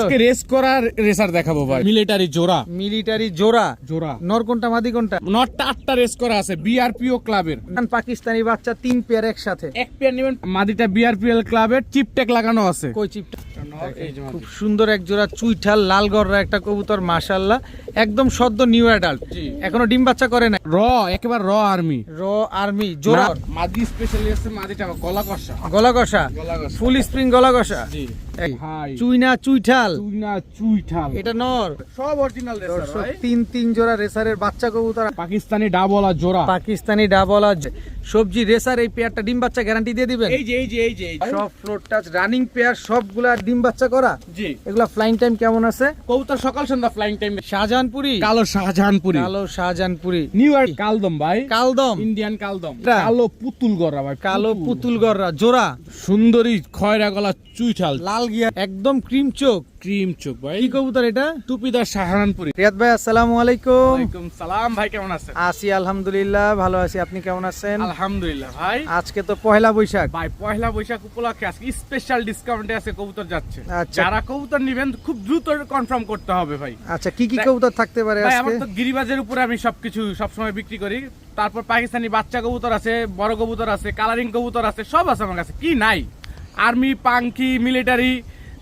আজকে রেস করা রেসার দেখাবো ভাই। মিলিটারি জোড়া। মিলিটারি জোড়া। জোড়া। নর কোনটা মাদি কোনটা? নটটা 8টা রেস করা আছে বিআরপিও ক্লাবের। পাকিস্তানি বাচ্চা 3 পেয়ার একসাথে। এক পেয়ার নেবেন। মাদিটা বিআরপিএল ক্লাবের চিপটেক লাগানো আছে। কই চিপটা? খুব সুন্দর এক জোড়া চুইঠাল লাল গররা একটা কবুতর, মাশাআল্লাহ একদম সদ্য নিউ অ্যাডাল্ট, এখনো ডিম বাচ্চা করে না। একেবারে আর্মি জোড়া। মাদি স্পেশালি আছে, মাদিটা গলা কষা। গলা কষা, ফুল স্প্রিং গলা কষা। জি ভাই। চুইনা চুইঠাল। এটা নর সব অরিজিনাল রেসার ভাই। তিন জোড়া রেসারের বাচ্চা কবুতর। পাকিস্তানি ডাবলা জোড়া। পাকিস্তানি ডাবলা সবজি রেসার। এই পেয়ারটা ডিম বাচ্চা গ্যারান্টি দিয়ে দিবেন? এই যে সব ফ্লোর টাচ রানিং পেয়ার, সবগুলা ডিম বাচ্চা করা। জি। এগুলা ফ্লাইং টাইম কেমন আছে? কবুতর সকাল সন্ধ্যা ফ্লাইং টাইম। শাহজাহানপুরি, কালো শাহজাহানপুরি। নিউ ইয়র্ক কালদম ভাই। কালদম, ইন্ডিয়ান কালদম। কালো পুতুল গররা ভাই। কালো পুতুল গররা জোড়া। সুন্দরী খয়রা গলা চুইঠাল, লাল গিয়া একদম ক্রিম চোখ ভাই। কি কবুতর এটা? টুপিদার শাহজাহানপুরি। রিয়াদ ভাই আসসালামু আলাইকুম। ওয়ালাইকুম সালাম ভাই, কেমন আছেন? আছি আলহামদুলিল্লাহ, ভালো আছি। আপনি কেমন আছেন? আলহামদুলিল্লাহ ভাই। আজকে তো পহেলা বৈশাখ ভাই, পয়লা বৈশাখ উপলক্ষে আজকে স্পেশাল ডিসকাউন্টে আছে কবুতর যাচ্ছে। আচ্ছা। যারা কবুতর নেবেন খুব দ্রুত কনফার্ম করতে হবে ভাই। আচ্ছা, কি কবুতর থাকতে পারে ভাই আজকে? আমার তো গিরিবাজের উপরে আমি সবকিছু সবসময় বিক্রি করি। তারপর পাকিস্তানি বাচ্চা কবুতর আছে, বড় কবুতর আছে, কালারিং কবুতর আছে, সব আছে আমার কাছে। কি নাই? আর্মি, পাঙ্কি, মিলিটারি,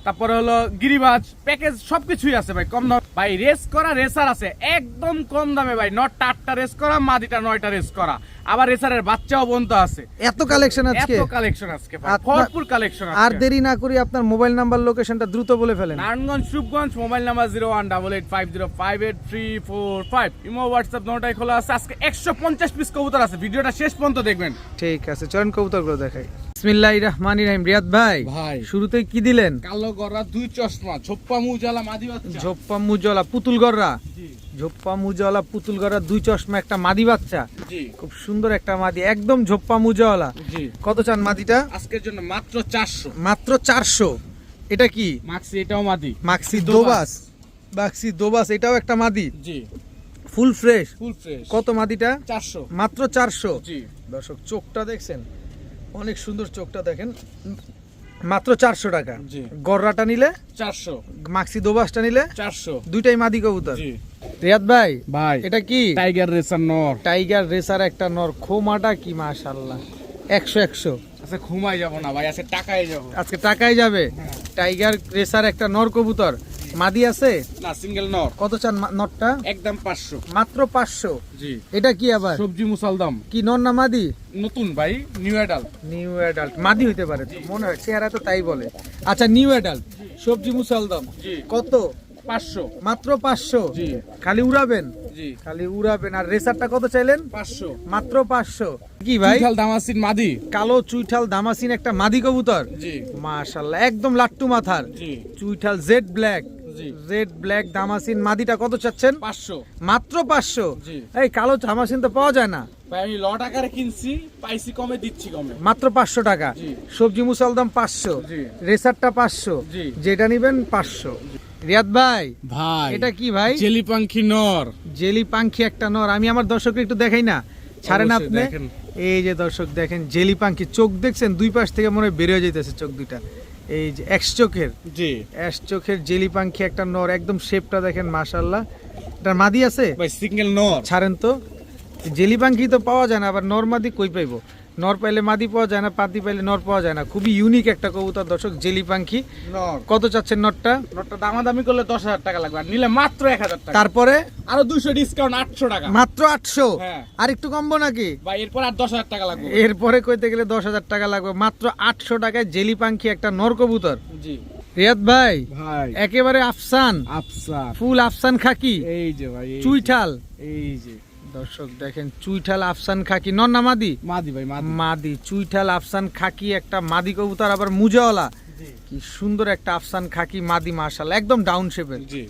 তারপরে হলো গিরিবাজ প্যাকেজ সবকিছুই আছে ভাই। কম দাম ভাই। রেস করা রেসার আছে একদম কম দামে ভাই। নটটা 8টা রেস করা, মাদিটা 9টা রেস করা, আবার রেসারের বাচ্চাও বন্ধ আছে। এত কালেকশন আজকে? এত কালেকশন আজকে ভাই, ভরপুর কালেকশন আছে। আর দেরি না করি আপনার মোবাইল নাম্বার, লোকেশনটা দ্রুত বলে ফেলেন। Narayanganj Rupganj, mobile number 0188505835। Imo WhatsApp দুটোই খোলা আছে। আজকে 150 পিস কবুতর আছে, ভিডিওটা শেষ পর্যন্ত দেখবেন। ঠিক আছে, চলুন কবুতরগুলো দেখাই। বিসমিল্লাহির রহমানির রহিম। রিয়াদ ভাই, শুরুতেই কি দিলেন? কালো গররা, 2 চশমা, ঝোপ্পা মুজালা মাদি বাচ্চা। ঝোপ্পা মুজলা পুতুল গররা। ঝোপ্পা মুজলা পুতুল গররা, 2 চশমা, একটা মাদি বাচ্চা। জি। খুব সুন্দর একটা মাদি, একদম ঝোপ্পা মুজলা। জি। কত চান মাদিটা? আজকের জন্য মাত্র 400। মাত্র 400। এটা কি? মাক্সি, এটাও মাদি। মাক্সি দোবাস, এটাও একটা মাদি। জি। Full fresh. কত কত? মাদিটা? 400। মাত্র 400। জি। দর্শক চোখটা দেখছেন, অনেক সুন্দর চোখটা দেখেন। মাত্র 400 টাকা। জি। গররাটা নিলে 400। মাক্সি দোবাসটা নিলে 400। দুইটাই মাদি কবুতর। জি। রিয়াদ ভাই, ভাই এটা কি? টাইগার রেসার নর। টাইগার রেসার একটা নর। খোমাটা কি মাশাআল্লাহ, 100 আচ্ছা ঘুমাই যাব না ভাই, আজকে টাকায় যাব। আজকে টাকায় যাবে। টাইগার রেসার একটা নর কবুতর, মাদি আছে না, সিঙ্গেল নর। কত চান নরটা? একদম 500। মাত্র 500। জি। এটা কি আবার? সবজি মুসালদম। কি নর না মাদি? নতুন ভাই, নিউ অ্যাডাল্ট। নিউ অ্যাডাল্ট মাদি হইতে পারে তো, মনে হয় চেহারা তো তাই বলে। আচ্ছা, নিউ অ্যাডাল্ট সবজি মুসালদম। জি। কত? 500। মাত্র 500। জি। খালি উড়াবেন? জি। খালি উড়াবেন। আর রেসারটা কত চাইলেন? 500। মাত্র 500। কি ভাই? চুইঠাল দামাসিন মাদি। কালো চুইঠাল দামাসিন একটা মাদি কবুতর। জি। মাশাআল্লাহ, একদম লাট্টু মাথার। জি। চুইঠাল জেড ব্ল্যাক। জি। জেড ব্ল্যাক দামাসিন মাদিটা কত চাচ্ছেন? 500। মাত্র 500। জি। এই কালো দামাসিন তো পাওয়া যায় না। ভাই আমি লট আকারে কিনছি, পাইছি কমে, দিচ্ছি কমে। মাত্র 500 টাকা। জি। সবজি মুসালদম 500। জি। রেসারটা 500। জি। যেটা নিবেন 500। রিয়াদ ভাই, ভাই এটা কি ভাই? জেলি পাখি নর। জেলি পাখি একটা নর। আমি আমার দর্শককে একটু দেখাই না, ছাড়েন অবশ্যই আপনি। দেখেন। এই যে দর্শক দেখেন, জেলি পাখি চোখ দেখছেন, দুই পাশ থেকে মনে হয় বের হয়ে যাইতেছে চোখ দুইটা। এই যে এক্স চোখের, জি। চোখের জেলি পাখি একটা নর, একদম শেপটা দেখেন মাশাআল্লাহ। এটার মাদি আছে? ভাই সিঙ্গেল নর। ছাড়েন তো, জেলি পাখি তো পাওয়া যায় না, আবার নর মাদি কই পাইবো? নর পাইলে মাদি পাওয়া যায় না, পাতি পাইলে নর পাওয়া যায় না। খুবই ইউনিক একটা কবুতর দর্শক, জেলি পাখি। নর। কত চাচ্ছেন নরটা? নটটা দামাদামি করলে 10,000 টাকা লাগবে, আর নিলে মাত্র 1000 টাকা। তারপরে আরো 200 ডিসকাউন্ট, 800 টাকা। মাত্র 800। হ্যাঁ। আর একটু কমবো নাকি ভাই এরপর আর 10,000 টাকা লাগবে। এরপরে কইতে গেলে 10,000 টাকা লাগবে। মাত্র 800 টাকায় জেলি পাখি একটা নর কবুতর। জি। রিয়াদ ভাই, ভাই একেবারে আফসান, আফসার। ফুল আফসান খাকি। এই যে ভাই, চুইঠাল। এই যে দর্শক দেখেন, চুইঠাল আফসান খাকি। নর না মাদি? মাদি ভাই, মাদি। মাদি। চুইঠাল আফসান খাকি একটা মাদি কবুতর, আবার মুজাওয়ালা। জি। কি সুন্দর একটা আফসান খাকি মাদি, মাশাআল্লাহ, একদম ডাউন শেপের। জি।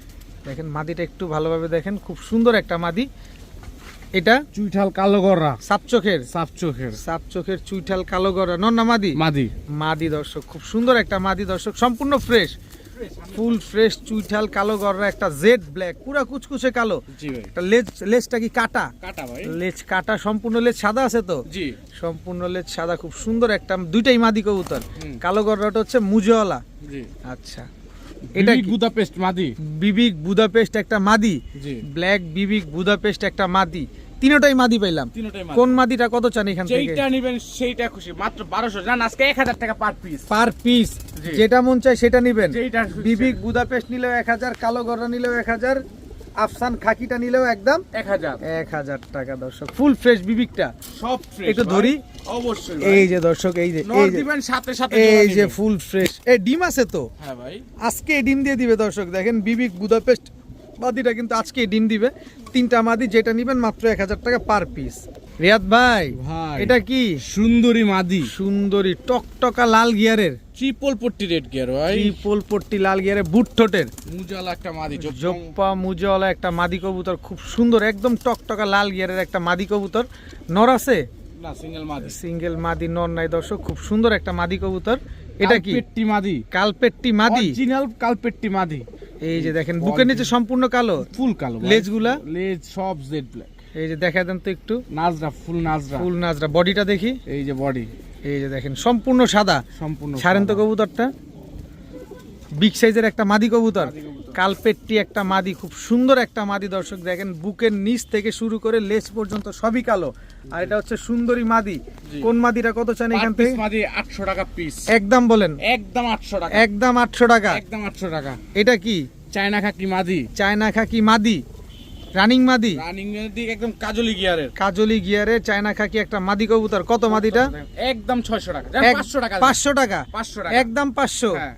দেখেন মাদিটা একটু ভালোভাবে দেখেন, খুব সুন্দর একটা মাদি। এটা চুইঠাল কালো গররা, সাপ চোখের। সাপ চোখের চুইঠাল কালো গড়া, নর না মাদি? মাদি। মাদি দর্শক, খুব সুন্দর একটা মাদি দর্শক, সম্পূর্ণ ফ্রেশ, ফুল ফ্রেশ চুইঠাল কালো গড়া একটা জেড ব্ল্যাক, পুরা কুচকুচে কালো। জি ভাই। একটা লেজটা কি কাটা? কাটা ভাই। লেজ কাটা, সম্পূর্ণ লেজ সাদা আছে তো? জি। সম্পূর্ণ লেজ সাদা, খুব সুন্দর একটা, দুইটাই মাদি কবুতর। হুম। কালো গড়াটা হচ্ছে মুজাওয়ালা। জি। আচ্ছা, এটা বিবিক কি? বুদাপেস্ট মাদি। বিবিক বুদাপেস্ট একটা মাদি, জি ব্ল্যাক বিবিক বুদাপেস্ট একটা মাদি, তিনটাই মাদি পাইলাম। তিনটাই মাদি। কোন মাদিটা কত চান এখান থেকে? যেইটা নেবেন সেইটা খুশি, মাত্র 1200 জান আজকে 1000 টাকা পার পিস। পার পিস জি। যেটা মন চায় সেটা নিবেন। যেইটা খুশি বিবিক বুদাপেস্ট নিলেও 1000, কালো গররা নিলেও 1000, আফসান খাকিটা নিলেও একদম 1000 1000 টাকা দর্শক। ফুল ফ্রেশ বিবিকটা সব ফ্রেশ। একটু ধরি। অবশ্যই এই যে দর্শক, এই যে নর দিবেন সাথে সাথে এই জোড়া যে নিবেন। Full fresh. এই ডিম আছে তো, হ্যাঁ ভাই আজকে ডিম দিয়ে দিবে দর্শক। দেখেন বিবিক বুদাপেস্ট মাদিটা কিন্তু আজকে ডিম দিবে। তিনটা মাদি যেটা নিবেন মাত্র 1000 টাকা পার পিস। রিয়াদ ভাই ভাই এটা কি? সুন্দরী মাদি, সুন্দরী টকটকা লাল গিয়ারের, ট্রিপল পট্টি রেড গিয়ার ভাই, ট্রিপল পট্টি লাল গিয়ারের, বুট ঠোঁটের, মুজালা একটা মাদি, জোপ্পা মুজওয়ালা একটা মাদি কবুতর, খুব সুন্দর একদম টকটকা লাল গিয়ারের একটা মাদি কবুতর। নর আছে? না সিঙ্গেল মাদি। সিঙ্গেল মাদি, নর নাই দর্শক। খুব সুন্দর একটা মাদি কবুতর। এটা কি? কালপেট্টি মাদি, কালপেট্টি মাদি। অরিজিনাল কালপেট্টি মাদি। এই যে দেখেন বুকের নিচে সম্পূর্ণ কালো, ফুল কালো ভাই। লেজগুলা? লেজ সব জেড ব্ল্যাক। এই যে দেখা দেন তো একটু, নাজরা ফুল নাজরা। ফুল নাজরা। বডিটা দেখি, এই যে বডি এই যে দেখেন সম্পূর্ণ সাদা। সম্পূর্ণ ছাড়েন তো সাদা। কবুতরটা, বিগ সাইজের একটা মাদি কবুতর, মাদি কবুতর। কালপেট্টি একটা মাদি, খুব সুন্দর একটা মাদি দর্শক। দেখেন বুকের নিচ থেকে শুরু করে লেজ পর্যন্ত সবই কালো। আর এটা হচ্ছে সুন্দরী মাদি। জি। কোন মাদিটা কত চান এখান পার পিস থেকে? মাদি 800 টাকা পিস। একদম বলেন, একদম 800 টাকা। একদম 800 টাকা। একদম 800 টাকা। এটা কি? চায়না খাকি মাদি, চায়না খাকি মাদি, রানিং মাদি, রানিং দিক একদম কাজলি গিয়ারের। কাজলি গিয়ারে চায়না খাকি একটা মাদি কবুতর। কত মাদিটা? একদম 600 টাকা। জান 500 টাকা। 500 টাকা। 500 টাকা। একদম 500। হ্যাঁ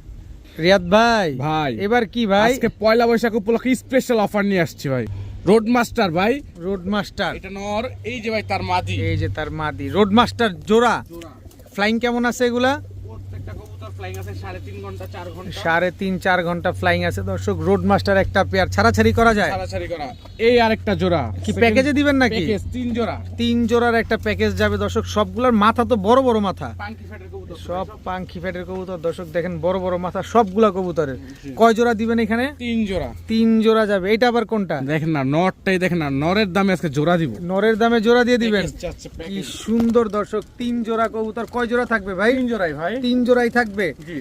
রিয়াদ ভাই ভাই, এবার কি ভাই? আজকে পয়লা বৈশাখ উপলক্ষে স্পেশাল অফার নিয়ে আসছি ভাই। রোড মাস্টার ভাই, রোড মাস্টার। এটা নর, এই যে ভাই তার মাদি। এই যে তার মাদি, রোড মাস্টার জোড়া। জোড়া। ফ্লাইং কেমন আছে এগুলা? প্রত্যেকটা কবুতর ফ্লাইং আছে 3.5 ঘন্টা 4 ঘন্টা। 3.5-4 ঘন্টা ফ্লাইং আছে দর্শক। রোড মাস্টার একটা পেয়ার ছাড়াছাড়ি করা যায় ছাড়াছাড়ি করা। এই আরেকটা জোড়া কি প্যাকেজে দিবেন নাকি? প্যাকেজ 3 জোড়া। 3 জোড়ার একটা প্যাকেজ যাবে দর্শক। সবগুলোর মাথা তো বড় বড় মাথা, পাঙ্কি ফেটের কবুতর সব পাঙ্খি ফ্যাটের কবুতর দর্শক। দেখেন বড় বড় মাথা সবগুলা কবুতরের। কয় জোড়া দিবেন এখানে? 3 জোড়া। 3 জোড়া যাবে। এটা আবার কোনটা? দেখেন না নরটাই, দেখেন না নরের দামে আজকে জোড়া দিব। নরের দামে জোড়া দিয়ে দিবেন। প্যাকেজ চাচ্ছে, কি প্যাকেজ। সুন্দর দর্শক, 3 জোড়া কবুতর। কয় জোড়া থাকবে ভাই? 3 জোড়াই ভাই। 3 জোড়াই থাকবে। জি।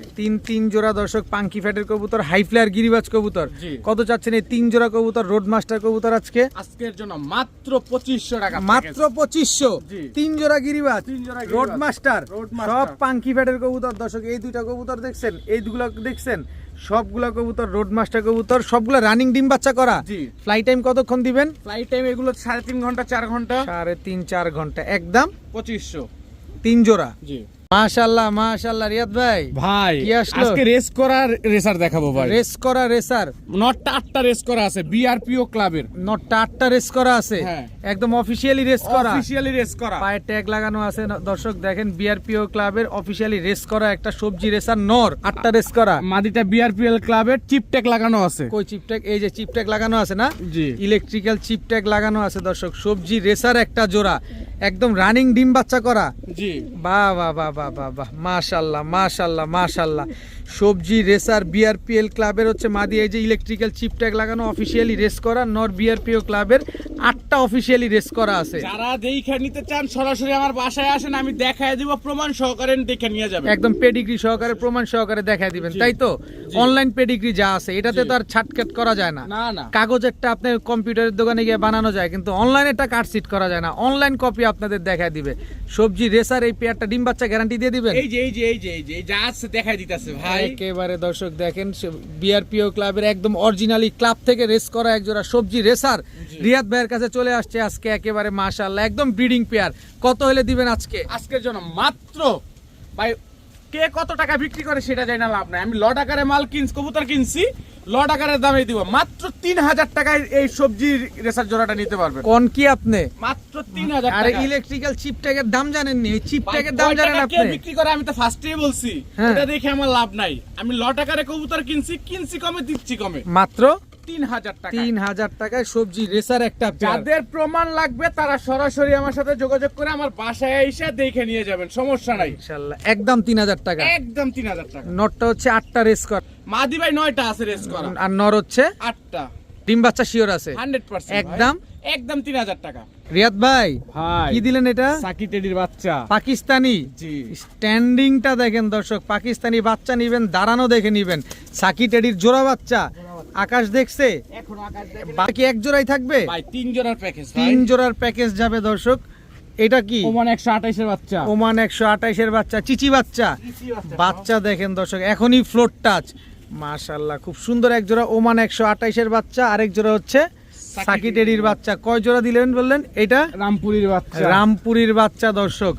3 জোড়া দর্শক পাঙ্কি ফ্যাটের কবুতর, হাই ফ্লায়ার গিরিবাজ কবুতর। জি। কত চাচ্ছেন এই 3 জোড়া কবুতর রোড মাস্টার কবুতর আজকে? আজকের জন্য মাত্র 2500 টাকা। মাত্র 2500। জি। 3 জোড়া গিরিবাজ, 3 জোড়া গিরিবাজ। রোড মাস্টার, রোড সব মাস্টার। পাঙ্কি ফ্যাটের কবুতর দর্শক। এই দুইটা কবুতর দেখছেন, এই দুগুলা দেখছেন, সবগুলা কবুতর রোড মাস্টার কবুতর, সবগুলা রানিং ডিম বাচ্চা করা। জি। ফ্লাই টাইম কতক্ষণ দিবেন? ফ্লাইট টাইম এগুলো 3.5 ঘন্টা 4 ঘন্টা। 3.5-4 ঘন্টা। একদম 2500। 3 জোড়া। জি মাশাআল্লাহ মাশাআল্লাহ। রিয়াদ ভাই ভাই, কি আসলো? আজকে রেস করার রেসার দেখাবো ভাই। রেস করা রেসার। নটটা 8টা রেস করা আছে বিআরপিও ক্লাবের। নটটা 8টা রেস করা আছে, হ্যাঁ। একদম অফিশিয়ালি রেস করা, অফিশিয়ালি রেস করা। পায়ে ট্যাগ লাগানো আছে দর্শক। দেখেন বিআরপিও ক্লাবের অফিশিয়ালি রেস করা একটা সবজি রেসার নর, 8টা রেস করা। মাদিটা বিআরপিএল ক্লাবের চিপ ট্যাগ লাগানো আছে। কই চিপ ট্যাগ? এই যে চিপ ট্যাগ লাগানো আছে না, জি। ইলেকট্রিক্যাল চিপ ট্যাগ লাগানো আছে দর্শক। সবজি রেসার একটা জোড়া, একদম রানিং ডিম বাচ্চা করা। জি। বাহ বাহ বাহ বাহ বাহ বাহ, মাশাআল্লাহ মাশাআল্লাহ মাশাআল্লাহ। সবজি রেসার বিআরপিএল ক্লাবের হচ্ছে মাদি। এই যে ইলেকট্রিক্যাল চিপ ট্যাগ লাগানো, অফিশিয়ালি রেস করা নর। বিআরপিও ক্লাবের 8টা অফিশিয়ালি রেস করা আছে। যারা দেখে নিতে চান সরাসরি আমার বাসায় আসেন, আমি দেখায় দিব, প্রমাণ সহকারে দেখে নিয়ে যাবেন। একদম পেডিগ্রি সহকারে, প্রমাণ সহকারে দেখায় দিবেন, তাই তো? জি। অনলাইন পেডিগ্রি যা আছে এটাতে জি। তো আর ছাটকাট করা যায় না। না না, কাগজেরটা আপনার কম্পিউটারের দোকানে গিয়ে বানানো যায়, কিন্তু অনলাইনেরটা কাটসিট করা যায় না। অনলাইন কপি আপনাদের দেখায় দিবে। সবজি রেসার এই পেয়ারটা ডিম বাচ্চা গ্যারান্টি দিয়ে দিবেন। এই যে এই যে এই যে এই যে যা আছে দেখাই দিতেছে ভাই। একেবারে দর্শক দেখেন বিআরপিও ক্লাবের একদম অরিজিনালি ক্লাব থেকে রেস করা একজোড়া সবজি রেসার রিয়াদ ভাইয়ের কাছে চলে আসছে আজকে। একেবারে মাশাআল্লাহ একদম ব্রিডিং পেয়ার। কত হলে দিবেন আজকে? আজকের জন্য মাত্র ভাই, কে কত টাকা বিক্রি করে সেটা জানি না, লাভ নাই। আমি লট আকারে মাল কিনছি, কবুতর কিনছি, লট আকারের দামে দিব। মাত্র 3000 টাকায় এই সবজি রেসার জোড়াটা নিতে পারবেন। কোন কি আপনি? মাত্র 3000 আরে টাকা। ইলেকট্রিক্যাল চিপ ট্যাগের দাম জানেননি? এই চিপ ভাই, ট্যাগের দাম কয় জানেন টাকা কে আপনি? বিক্রি করে আমি তো ফার্স্টেই বলছি। হ্যাঁ। এটা দেখে আমার লাভ নাই। আমি লট আকারে কবুতর কিনছি, কিনছি কমে, দিচ্ছি কমে। মাত্র 3000 টাকা। 3000 টাকায় সবজি রেসার একটা পেয়ার। যাদের প্রমাণ লাগবে তারা সরাসরি আমার সাথে যোগাযোগ করে আমার বাসায় এসে দেখে নিয়ে যাবেন, সমস্যা নাই। ইনশাআল্লাহ একদম 3000 টাকা। একদম 3000 টাকা। নটটা হচ্ছে 8টা রেস করা, মাদি ভাই 9টা আছে রেস করা, আর নর হচ্ছে 8টা। ডিম বাচ্চা শিওর আছে। 100% একদম? একদম 3000 টাকা। রিয়াদ ভাই ভাই কি দিলেন এটা? সাকি টেডির বাচ্চা। পাকিস্তানি। জি। স্ট্যান্ডিংটা দেখেন দর্শক, পাকিস্তানি বাচ্চা নিবেন, দাঁড়ানো দেখে নিবেন। সাকি টেডির জোড়া বাচ্চা। আকাশ দেখছে এখনো আকাশ দেখে বাকি এক জোড়াই থাকবে? ভাই 3 জোড়ার প্যাকেজ ভাই। 3 জোড়ার প্যাকেজ যাবে দর্শক। এটা কি? ওমান 128 এর বাচ্চা। ওমান 128 এর বাচ্চা, চিচি বাচ্চা। বাচ্চা দেখেন দর্শক, এখনই ফ্লোর টাচ। মাশাআল্লাহ, খুব সুন্দর এক জোড়া ওমান 128 এর বাচ্চা, আরেক জোড়া হচ্ছে সাকি টেডির বাচ্চা। কয় জোড়া দিলেন বললেন? এটা রামপুরির বাচ্চা। রামপুরির বাচ্চা দর্শক।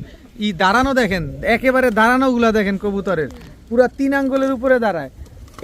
ই দাঁড়ানো দেখেন, একেবারে দাঁড়ানো গুলা দেখেন কবুতরের, পুরা 3 আঙ্গুলের উপরে দাঁড়ায়।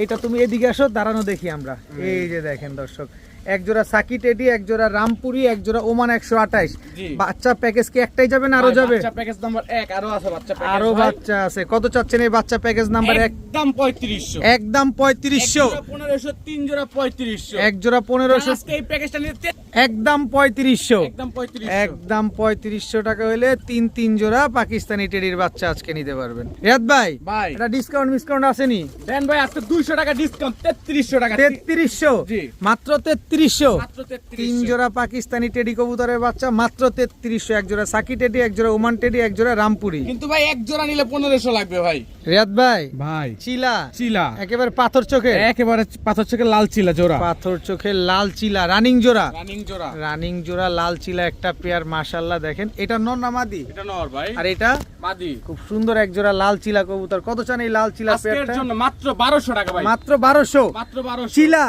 এটা তুমি এদিকে আসো, দাঁড়ানো দেখি আমরা। এই যে দেখেন দর্শক, এক জোড়া সাকি টেডি, এক জোড়া রামপুরি, এক জোড়া ওমান 128। জি। বাচ্চা প্যাকেজ কি একটাই যাবে না আরো যাবে? বাচ্চা প্যাকেজ নাম্বার 1 আরো আছে বাচ্চা প্যাকেজ। আরো বাচ্চা আছে। কত চাচ্ছেন এই বাচ্চা প্যাকেজ নাম্বার 1? একদম 3500। একদম 3500। 1500, 3 জোড়া 3500। এক জোড়া 1500, আজকে এই প্যাকেজটা নিতে একদম 3500। একদম 3500। একদম 3500 টাকা হলে 3 জোড়া পাকিস্তানি টেডির বাচ্চা আজকে নিতে পারবেন। রিয়াদ ভাই ভাই এটা ডিসকাউন্ট মিসকাউন্ট আসেনি? দেন ভাই আজকে 200 টাকা ডিসকাউন্ট, 3300 টাকা। 3300। জি। মাত্র 3300। মাত্র 3300। 3 জোড়া পাকিস্তানি টেডি কবুতরের বাচ্চা মাত্র 3300। এক জোড়া সাকি টেডি, এক জোড়া ওমান টেডি, এক জোড়া রামপুরি। কিন্তু ভাই এক জোড়া নিলে 1500 লাগবে ভাই। রিয়াদ ভাই ভাই চিলা চিলা একেবারে পাথর চোখে, একেবারে পাথর চোখে লাল চিলা জোড়া। পাথর চোখে লাল চিলা রানিং জোড়া। রানিং জোড়া। রানিং জোড়া লাল চিলা একটা পেয়ার। মাশাআল্লাহ দেখেন, এটা নর না মাদি? এটা নর ভাই। আর এটা মাদি। খুব সুন্দর এক জোড়া লাল চিলা কবুতর। কত চান এই লাল চিলা আজকের পেয়ারটা? জন্য মাত্র 1200 টাকা ভাই। মাত্র 1200। মাত্র 1200 চিলা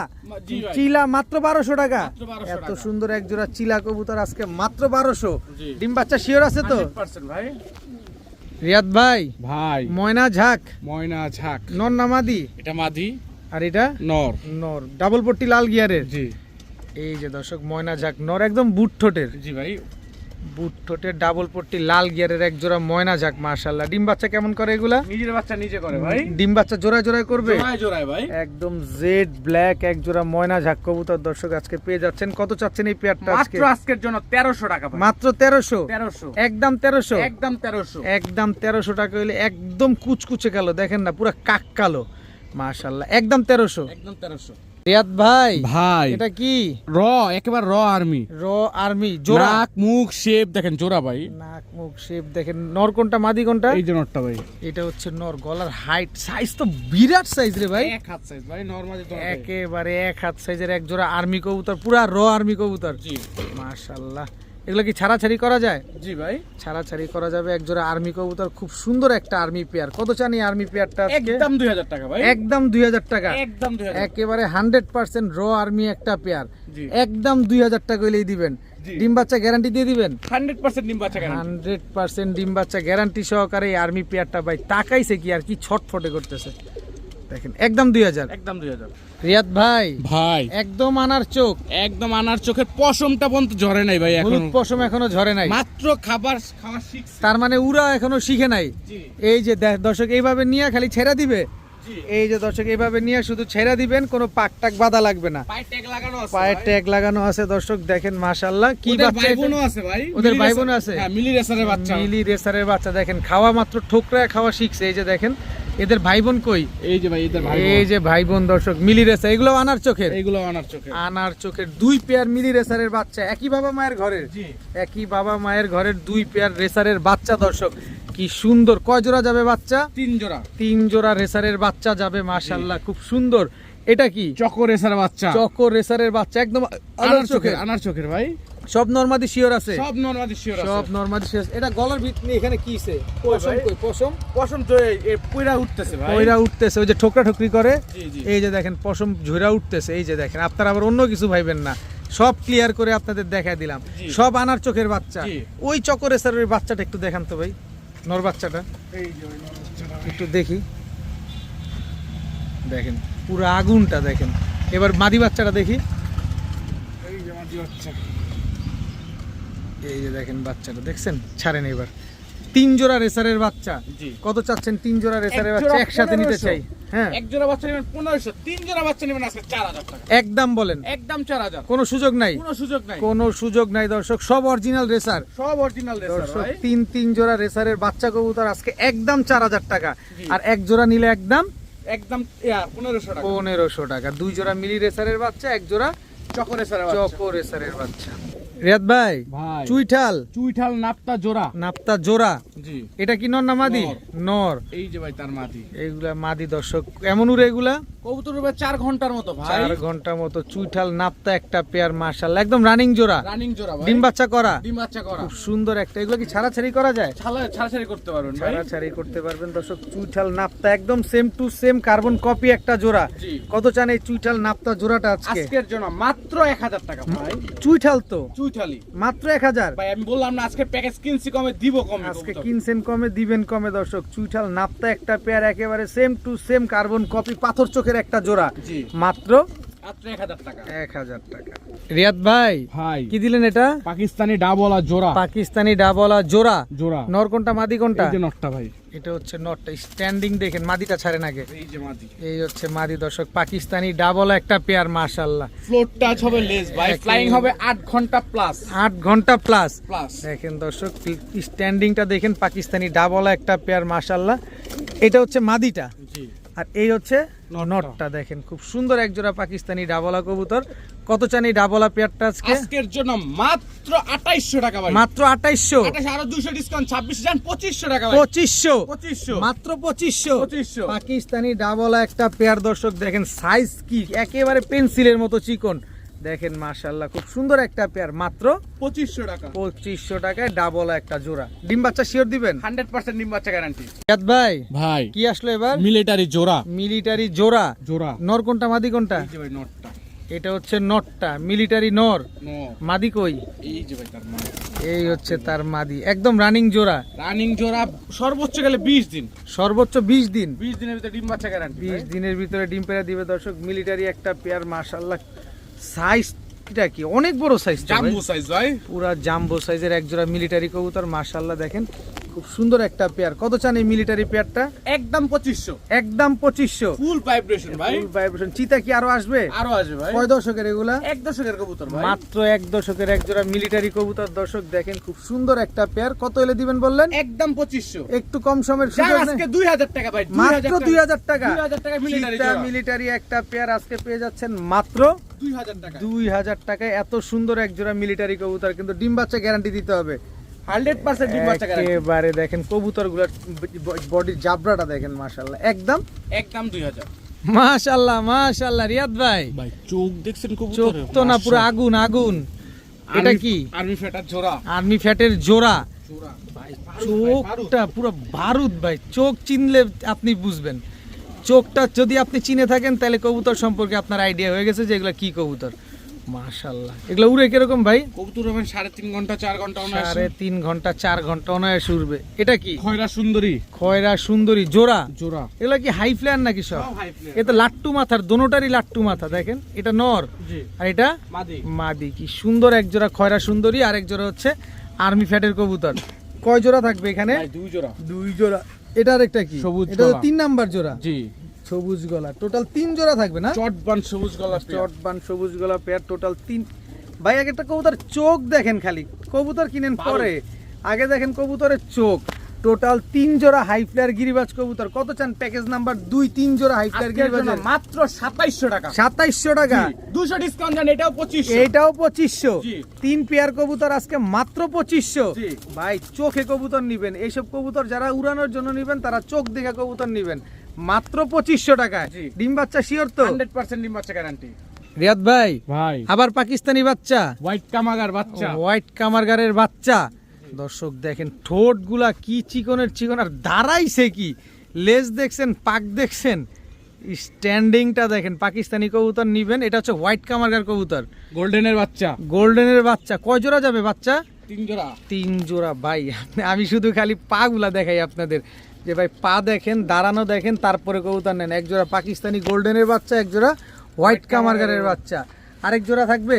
জি ভাই। চিলা মাত্র 1200 টাকা। মাত্র 1200 এত টাকা। সুন্দর এক জোড়া চিলা কবুতর আজকে মাত্র 1200। জি। ডিম বাচ্চা শিওর আছে তো? 100% ভাই। রিয়াদ ভাই ভাই ময়না ঝাক ময়না ঝাক। নর না মাদি? এটা মাদি, আর এটা নর। নর, ডাবল পট্টি লাল গিয়ারের। জি এই যে দর্শক ময়না ঝাক নর, একদম বুট ঠোঁটের। জি ভাই। বুট ঠোঁটের ডাবল পট্টি লাল গিয়ারের এক জোড়া ময়না ঝাক। মাশাআল্লাহ, ডিম বাচ্চা কেমন করে এগুলা? নিজের বাচ্চা নিজে করে ভাই। ডিম বাচ্চা জোড়ায় জোড়ায় করবে? জোড়ায় জোড়ায় ভাই। একদম জেড ব্ল্যাক এক জোড়া ময়না ঝাক কবুতর দর্শক আজকে পেয়ে যাচ্ছেন। কত চাচ্ছেন এই পেয়ারটা আজকে? মাত্র আজকের জন্য 1300 টাকা ভাই। মাত্র 1300। 1300। একদম 1300। একদম 1300। একদম 1300 টাকা হইলে একদম কুচকুচে কালো, দেখেন না পুরো কাক কালো। মাশাআল্লাহ, একদম 1300। একদম 1300। রিয়াদ ভাই ভাই এটা কি? র, একেবারে র আর্মি। র আর্মি জোড়া। নাক মুখ শেপ দেখেন জোড়া ভাই। নাক মুখ শেপ দেখেন। নর কোনটা মাদি কোনটা? এই যে নটটা ভাই। এটা হচ্ছে নর। গলার হাইট সাইজ তো বিরাট সাইজ রে ভাই। এক হাত সাইজ ভাই, নরমালি তো একেবারে এক হাত সাইজের এক জোড়া আর্মি কবুতর, পুরা র আর্মি কবুতর। জি মাশাআল্লাহ, এগুলো কি ছাড়াছাড়ি করা যায়? জি ভাই। ছাড়াছাড়ি করা যাবে। এক জোড়া আর্মি কবুতর, খুব সুন্দর একটা আর্মি পেয়ার। কত চান এই আর্মি পেয়ারটা আজকে? একদম 2000 টাকা ভাই। একদম 2000 টাকা। একদম 2000। একেবারে 100% র আর্মি একটা পেয়ার। জি। একদম 2000 টাকা হইলেই দিবেন। জি। ডিম বাচ্চা গ্যারান্টি দিয়ে দিবেন? 100% ডিম বাচ্চা গ্যারান্টি। 100% ডিম বাচ্চা গ্যারান্টি সহকারে এই আর্মি পেয়ারটা ভাই তাকাইছে কি আর কি ছটফটে করতেছে দেখেন। একদম 2000। একদম 2000। রিয়াদ ভাই ভাই একদম আনার চোখ, একদম আনার চোখের পশমটা পর্যন্ত ঝরে নাই ভাই হলুদ এখন। পশম এখনো ঝরে নাই। মাত্র খাবার খাওয়া শিখছে। তার মানে উরা এখনো শিখে নাই। জি এই যে দর্শক এইভাবে নিয়ে খালি ছেড়া দিবে। জি। এই যে দর্শক এইভাবে নিয়ে শুধু ছেড়া দিবেন, কোনো পাক টাক বাঁধা লাগবে না। পায়ে ট্যাগ লাগানো আছে। পায়ে ভাই। ট্যাগ লাগানো আছে দর্শক দেখেন। মাশাআল্লাহ, কি ওদের বাচ্চা ভাই এটা? বোনও আছে ভাই। ওদের মিলি ভাই রেসার- বোন আছে? হ্যাঁ, মিলি রেসারের বাচ্চা। মিলি রেসারের বাচ্চা দেখেন, খাওয়া মাত্র ঠোকরায় খাওয়া শিখছে। এই যে দেখেন এদের ভাই বোন কই? এই যে ভাই এদের ভাই এই যে ভাই বোন দর্শক মিলি রেসার, এগুলো আনার চোখের। এইগুলো আনার চোখে। আনার চোখের 2 পেয়ার মিলি রেসারের বাচ্চা, একই বাবা মায়ের ঘরের। জি একই বাবা মায়ের ঘরের 2 পেয়ার রেসারের বাচ্চা দর্শক। কি সুন্দর। কয় জোড়া যাবে বাচ্চা? 3 জোড়া। 3 জোড়া রেসারের বাচ্চা যাবে। মাশাআল্লাহ, খুব সুন্দর। এটা কি? চকো রেসার বাচ্চা। চকো রেসারের বাচ্চা, একদম আনার চোখের, আনার চোখের ভাই। সব নরমাদি শিওর আছে? সব নরমালি শিওর আছে। সব নরমাদি শিওর। এটা গলার ভিতরে এখানে কিছে? পশম ভাই? কই? পশম পশম তো এই পুরা উঠতেছে ভাই। কইরা উঠতেছে, ওই যে ঠোকরা ঠোকরি করে। জি জি। এই যে দেখেন পশম ঝইরা উঠতেছে। এই যে দেখেন, আপনারা আবার অন্য কিছু ভাইবেন না, সব ক্লিয়ার করে আপনাদের দেখায় দিলাম। জি। সব আনার চোখের বাচ্চা। জি। ওই চকরেসার ওই বাচ্চাটা একটু দেখান তো ভাই, নর বাচ্চাটা এই যে ওই বাচ্চাটা ভাই। একটু দেখি। দেখেন পুরো আগুনটা দেখেন। এবার মাদি বাচ্চাটা দেখি। এই যে মাঝি বাচ্চা। এই যে দেখেন বাচ্চাটা দেখছেন, ছাড়েন এবার। 3 জোড়া রেসারের বাচ্চা। জি। কত চাচ্ছেন 3 জোড়া রেসারের এক বাচ্চা জোড়া একসাথে নিতে 1500 চাই? হ্যাঁ এক জোড়া বাচ্চা নেবেন 1500, 3 জোড়া বাচ্চা নেবেন আজকে 4000 টাকা। একদম বলেন, একদম 4000। কোনো সুযোগ নাই? কোনো সুযোগ নাই। কোনো সুযোগ নাই দর্শক, সব অরিজিনাল রেসার সব অরিজিনাল রেসার দর্শক। ভাই। 3 জোড়া রেসারের বাচ্চা কবুতর আজকে একদম 4000 টাকা। জি। আর এক জোড়া নিলে একদম একদম 1500 টাকা। 1500 টাকা। 2 জোড়া মিলি রেসারের বাচ্চা, এক জোড়া চকো রেসারের বাচ্চা। চকো রেসারের বাচ্চা। রিয়াদ ভাই ভাই চুইঠাল চুইঠাল নাপ্তা জোড়া নাপ্তা জোড়া, জি এটা কি নর না মাদি? নর। নর। এই যে ভাই তার মাদি, এইগুলা মাদি দর্শক, এমন উড়ে এগুলা কবুতর উড়বে 4 ঘন্টার মতো ভাই, 4 ঘন্টা মতো। চুইঠাল নাপ্তা একটা পেয়ার, মাশাআল্লাহ একদম রানিং জোড়া, রানিং জোড়া ভাই, ডিম বাচ্চা করা, ডিম বাচ্চা করা, খুব সুন্দর একটা। এগুলো কি ছাড়াছাড়ি করা যায়? ছাড়াছাড়ি করতে পারবেন ভাই, ছাড়াছাড়ি করতে পারবেন দর্শক। চুইঠাল নাপ্তা একদম same to same carbon copy একটা জোড়া। জি। কত চান এই চুইঠাল নাপ্তা জোড়াটা আজকে? আজকের জন্য মাত্র 1000 টাকা ভাই, চুইঠাল তো চুইঠালি মাত্র 1000। ভাই, আমি বললাম না আজকে প্যাকেজ কিনছি কমে দিব কমে, আজকে কবুতর। কিনছেন কমে দিবেন কমে দর্শক। চুইঠাল নাপ্তা একটা পেয়ার, একেবারে same to same carbon copy পাথর চোখের একটা জোড়া, জি মাত্র মাত্র 1000 টাকা 1000 টাকা। রিয়াদ ভাই ভাই, কি দিলেন এটা? পাকিস্তানি ডাবলা জোড়া, পাকিস্তানি ডাবলা জোড়া। জোড়া নর কোনটা মাদি কোনটা? এই যে নটটা ভাই, এটা হচ্ছে নটটা, স্ট্যান্ডিং দেখেন, মাদিটা ছাড়েন আগে। এই যে মাদি, এই হচ্ছে মাদি দর্শক, পাকিস্তানি ডাবলা একটা পেয়ার, মাশাআল্লাহ। ফ্লোট টাচ হবে লেস ভাই, একদম। ফ্লাইং হবে 8 ঘন্টা প্লাস 8 ঘন্টা প্লাস। প্লাস। দেখেন দর্শক, স্ট্যান্ডিংটা দেখেন, পাকিস্তানি ডাবলা একটা পেয়ার, মাশাআল্লাহ। এটা হচ্ছে মাদিটা, জি আর এই হচ্ছে নটটা। নটটা। দেখেন খুব সুন্দর এক জোড়া পাকিস্তানি ডাবলা কবুতর। কত চান এই ডাবলা পেয়ারটা আজকে? আজকের জন্য মাত্র 2800 টাকা ভাই, মাত্র 2800। 28 আরো 200 ডিসকাউন্ট, 26 জান 2500 টাকা ভাই, 2500, 2500 মাত্র 2500। 2500 পাকিস্তানি ডাবলা একটা পেয়ার দর্শক, দেখেন সাইজ কি, একেবারে পেন্সিলের মতো চিকন। দেখেন মাশাআল্লাহ, খুব সুন্দর একটা পেয়ার, মাত্র 2500 টাকা, 2500 টাকায় ডাবলা একটা জোড়া। ডিম বাচ্চা শিওর দিবেন? 100% ডিম বাচ্চা গ্যারান্টি রিয়াদ ভাই ভাই, কি আসলো এবার? মিলিটারি জোড়া, মিলিটারি জোড়া। জোড়া নর কোনটা মাদি কোনটা? এই যে ভাই নটটা, এটা হচ্ছে নটটা, মিলিটারি নর। নো মাদি কই? এই যে ভাই তার মাদি, এই হচ্ছে তার মাদি, একদম রানিং জোড়া। রানিং জোড়া, সর্বোচ্চ গেলে 20 দিন, সর্বোচ্চ 20 দিন। 20 দিনের ভিতরে ডিম বাচ্চা গ্যারান্টি 20 দিনের ভিতরে ডিম পেড়া দিবে দর্শক। মিলিটারি একটা পেয়ার, মাশাআল্লাহ। সাইজটা কি অনেক বড় সাইজ, জাম্বো সাইজ ভাই, পুরা জাম্বো সাইজের এক জোড়া মিলিটারি কবুতর, মাশাআল্লাহ। দেখেন খুব সুন্দর একটা পেয়ার। কত চান এই মিলিটারি পেয়ারটা? একদম 2500, একদম 2500। ফুল ভাইব্রেশন ভাই, ফুল ভাইব্রেশন। চিতা কি আরো আসবে? আরো আসবে ভাই, কয় দশকের এগুলা? 1 দশকের কবুতর ভাই, মাত্র 1 দশকের এক জোড়া মিলিটারি কবুতর দর্শক। দেখেন খুব সুন্দর একটা পেয়ার। কত এলে দিবেন বললেন? একদম 2500, একটু কম সময়ের যান সুযোগ আজকে নেই? 2000 টাকা ভাই, মাত্র 2000 টাকা। 2000 টাকা মিলিটারি চিতা জোড়া, মিলিটারি একটা পেয়ার আজকে পেয়ে যাচ্ছেন মাত্র 2000 টাকা, 2000 টাকায়। এত সুন্দর এক জোড়া মিলিটারি কবুতর, কিন্তু ডিম বাচ্চা গ্যারান্টি দিতে হবে 100% ডিম বাচ্চা গ্যারান্টি, একেবারে। দেখেন কবুতরগুলোর বডির জাবরাটা দেখেন, মাশাআল্লাহ, একদম একদম 2000 মাশাআল্লাহ মাশাআল্লাহ। রিয়াদ ভাই ভাই, চোখ দেখছেন চোখ কবুতরের? তো না, পুরো আগুন আগুন। এটা কি? আর্মি ফেটার জোড়া, আর্মি ফ্যাটের জোড়া। জোড়া ভাই, চোখটা পুরো বারুদ ভাই, চোখ চিনলে আপনি বুঝবেন। চোখটা যদি আপনি চিনে থাকেন তাহলে কবুতর সম্পর্কে আপনার আইডিয়া হয়ে গেছে যে এগুলা কি কবুতর। মাশাআল্লাহ, এগুলা উড়ে কিরকম ভাই? কবুতর হবেন 3.5 ঘন্টা 4 ঘন্টা অনায়াসে, 3.5 ঘন্টা 4 ঘন্টা অনায়াসে উড়বে। এটা কি? খয়রা সুন্দরী খয়রা সুন্দরী জোড়া। জোড়া, এগুলা কি হাই ফ্লায়ার নাকি সব? সব হাই ফ্লেয়ার, এটা লাট্টু মাথার, দোনোটারই লাট্টু মাথা। দেখেন এটা নর, জি আর এটা মাদি, মাদি। কি সুন্দর এক জোড়া খয়রা সুন্দরী, আর এক জোড়া হচ্ছে আর্মি ফ্যাটের কবুতর। কয় জোড়া থাকবে এখানে? ভাই 2 জোড়া, 2 জোড়া। এটার একটা কি? সবুজ এটা তো গলা। 3 নাম্বার জোড়া, জি সবুজ গলা। টোটাল 3 জোড়া থাকবে না? চটবান সবুজ গলা পেয়ার, চটবান সবুজ গলা পেয়ার, টোটাল 3। ভাই এক একটা কবুতর চোখ দেখেন, খালি কবুতর কিনেন পরে, আগে দেখেন কবুতরের চোখ। টোটাল 3 জোড়া হাই ফ্লায়ার গিরিবাজ কবুতর। কত চান প্যাকেজ নাম্বার 2? 3 জোড়া হাই ফ্লায়ার আজকের জন্য গিরিবাজ মাত্র 2700 টাকা, 2700 টাকা। 200 ডিসকাউন্ট জান, এটাও 2500, এইটাও 2500। জি। 3 পেয়ার কবুতর আজকে মাত্র 2500। জি। ভাই চোখে কবুতর নিবেন, এইসব কবুতর যারা উড়ানোর জন্য নিবেন তারা চোখ দেখে কবুতর নিবেন, মাত্র 2500 টাকায়। জি। ডিম বাচ্চা শিওর তো? 100% ডিম বাচ্চা গ্যারান্টি রিয়াদ ভাই ভাই, আবার পাকিস্তানি বাচ্চা, হোয়াইট কামাগার বাচ্চা, হোয়াইট কামারগারের বাচ্চা। দর্শক দেখেন ঠোঁট গুলা কি চিকনের চিকন, আর দাঁড়াইছে কি, লেজ দেখছেন, পাক দেখছেন, স্ট্যান্ডিংটা দেখেন। পাকিস্তানি কবুতর নিবেন, এটা হচ্ছে হোয়াইট কামারগার কবুতর, গোল্ডেনের বাচ্চা, গোল্ডেনের বাচ্চা। কয় জোড়া যাবে বাচ্চা? 3 জোড়া, 3 জোড়া। ভাই আমি শুধু খালি পা গুলা দেখাই আপনাদের, যে ভাই পা দেখেন, দাঁড়ানো দেখেন, তারপরে কবুতর নেন। এক জোড়া পাকিস্তানি গোল্ডেনের বাচ্চা, এক জোড়া হোয়াইট কামারগারের বাচ্চা, আরেক জোড়া থাকবে।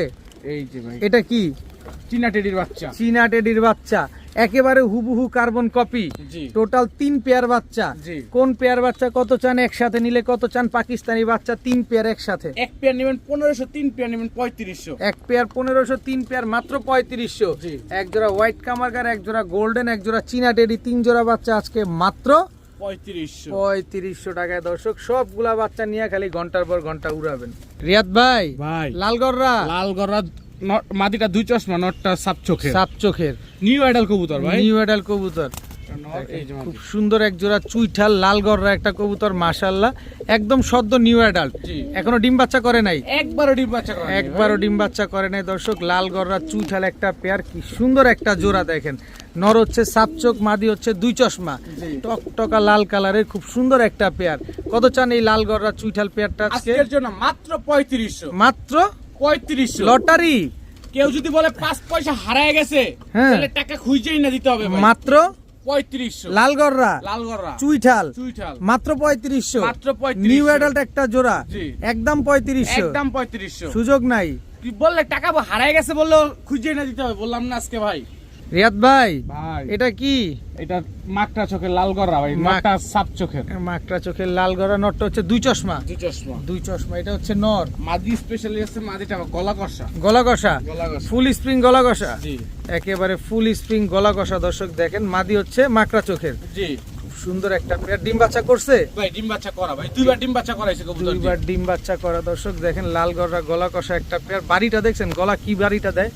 এই যে ভাই এটা কি? চীনা টেডির বাচ্চা, চীনা টেডির বাচ্চা, একেবারে হুবহু কার্বন কপি। জি টোটাল 3 পেয়ার বাচ্চা। জি। কোন পেয়ার বাচ্চা কত চান একসাথে নিলে? কত চান পাকিস্তানি বাচ্চা 3 পেয়ার একসাথে? এক পেয়ার নেবেন 1500, 3 পেয়ার নেবেন 3500, এক পেয়ার 1500, 3 পেয়ার মাত্র 3500। জি। এক জোড়া হোয়াইট কামারগার, এক জোড়া গোল্ডেন, এক জোড়া চীনা টেডি, 3 জোড়া বাচ্চা আজকে মাত্র 3500। 3500 টাকায়। দর্শক সবগুলা বাচ্চা নিয়ে খালি ঘন্টার পর ঘন্টা উড়াবেন। রিয়াদ ভাই ভাই লালগড়রা লালগড়া মাদিটা দুই চশমা, নটটা সাপ চোখে, সাপ চোখের নিউ আইডাল কবুতর ভাই। নিউ এডাল কবুতর, খুব সুন্দর এক জোড়া চুইঠাল লাল গররা একটা কবুতর, মাশাআল্লাহ একদম সদ্য নিউ অ্যাডাল্ট, জি। এখনো ডিম বাচ্চা করে নাই, একবারও ডিম বাচ্চা করে নাই ভাই। একবারও ডিম বাচ্চা করে নাই দর্শক। লাল গররা চুইঠাল একটা পেয়ার, কি সুন্দর একটা জোড়া দেখেন। নর হচ্ছে সাপ চোখ, মাদি হচ্ছে দুই চশমা, জি। টকটকা লাল কালারের খুব সুন্দর একটা পেয়ার। কত চান এই লাল গররা চুইঠাল পেয়ারটা আজকে? আজকের জন্য মাত্র 3500, মাত্র 3500। লটারি, কেউ যদি বলে 5 পয়সা হারায় গেছে, হ্যাঁ। তাহলে টাকা খুঁজেই না দিতে হবে ভাই। মাত্র 3500 লাল গররা লাল গররা চুইঠাল চুইঠাল মাত্র 3500, মাত্র 3500। নিউ অ্যাডাল্ট একটা জোড়া, জি। একদম 3500, একদম 3500। সুযোগ নাই। কি বললে টাকা হারায় গেছে বললো খুঁজেই না দিতে হবে, বললাম না আজকে ভাই। রিয়াদ ভাই ভাই এটা কি? এটা মাকড়া চোখের লাল গররা ভাই, মাক- মাকড়া সাপ চোখের মাকড়া চোখের লাল গড়া, নটটা হচ্ছে দুই চশমা, দুই চশমা। দুই চশমা, এটা হচ্ছে নর, মাদি স্পেশালি আছে, মাদিটা গলা কষা, গলা কষা, গলা কষা। ফুল স্প্রিং গলা কষা, জি একেবারে ফুল স্প্রিং গলা কষা দর্শক দেখেন। মাদি হচ্ছে মাকড়া চোখের, জি খুব সুন্দর একটা পেয়ার। ডিম বাচ্চা করছে ভাই, ডিম বাচ্চা করা ভাই, দুইবার ডিম বাচ্চা করাইছে কবুতর। দুইবার ডিম বাচ্চা করা দর্শক দেখেন। লাল গড়া গলা কষা একটা পেয়ার। বাড়িটা দেখছেন, গলা কি বাড়িটা দেয়